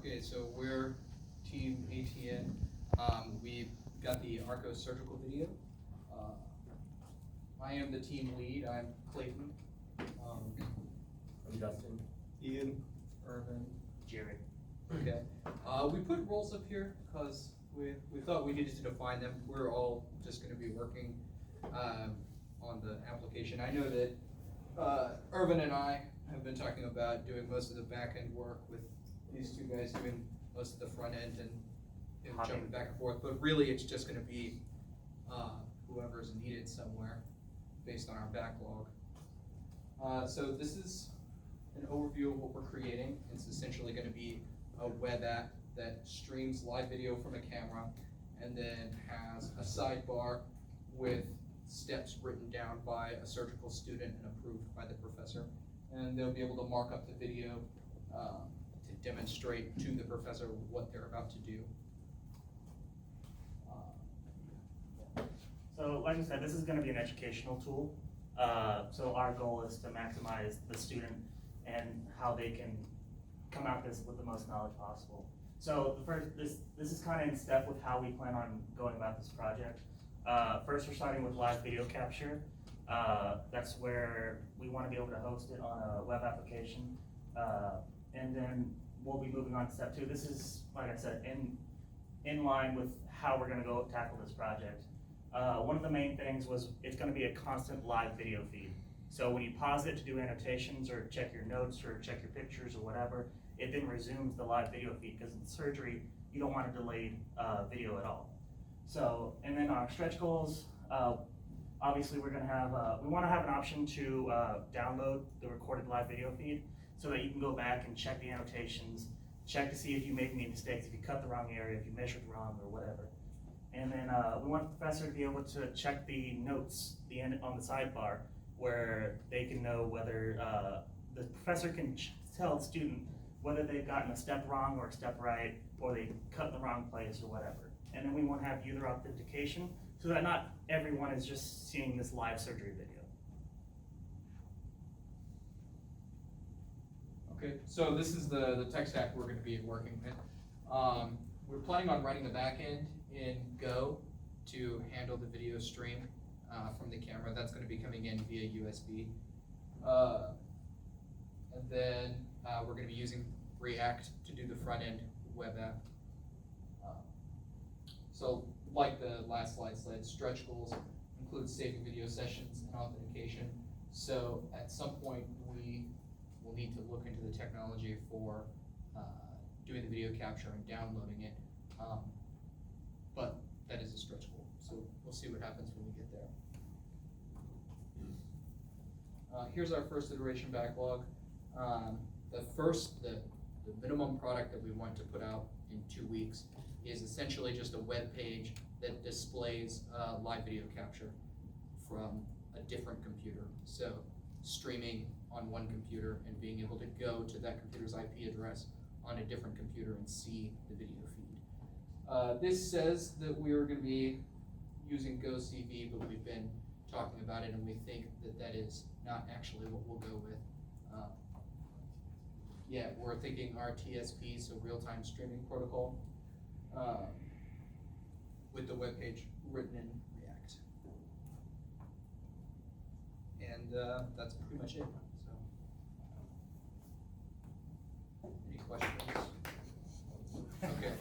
Okay, so we're Team ATN. We've got the Arco surgical video. I am the team lead. I'm Clayton. I'm Justin. Ian. Irvin. Jared. Okay. We put roles up here because we thought we needed to define them. We're all just going to be working on the application. I know that Irvin and I have been talking about doing most of the back end work with these two guys doing most of the front end and jumping back and forth. But really, it's just going to be whoever's needed somewhere based on our backlog. So this is an overview of what we're creating. It's essentially going to be a web app that streams live video from a camera and then has a sidebar with steps written down by a surgical student and approved by the professor. And they'll be able to mark up the video to demonstrate to the professor what they're about to do. So, like I said, this is going to be an educational tool. So our goal is to maximize the student and how they can come out this with the most knowledge possible. So the first, this is kind of in step with how we plan on going about this project. First, we're starting with live video capture. That's where we want to be able to host it on a web application. And then we'll be moving on to step 2. This is, like I said, in line with how we're going to go tackle this project. One of the main things was it's going to be a constant live video feed. So when you pause it to do annotations or check your notes or check your pictures or whatever, it then resumes the live video feed, because in surgery, you don't want a delayed video at all. So, and then our stretch goals, obviously we're going to have, we want to have an option to download the recorded live video feed so that you can go back and check the annotations, check to see if you made any mistakes, if you cut the wrong area, if you measured wrong or whatever. And then we want the professor to be able to check the notes on the sidebar, where they can know whether the professor can tell the student whether they've gotten a step wrong or a step right, or they cut in the wrong place or whatever. And then we want to have user authentication so that not everyone is just seeing this live surgery video. Okay, so this is the tech stack we're going to be working with. We're planning on writing the back end in Go to handle the video stream from the camera. That's going to be coming in via USB. And then we're going to be using React to do the front end web app. So like the last slide said, stretch goals include saving video sessions and authentication. So at some point we will need to look into the technology for doing the video capture and downloading it. But that is a stretch goal. So we'll see what happens when we get there. Here's our first iteration backlog. The minimum product that we want to put out in 2 weeks is essentially just a web page that displays live video capture from a different computer. So streaming on one computer and being able to go to that computer's IP address on a different computer and see the video feed. This says that we are going to be using GoCV, but we've been talking about it and we think that that is not actually what we'll go with. Yeah, we're thinking RTSP, so real-time streaming protocol, with the web page written in React. And that's pretty much it. So, any questions? Okay.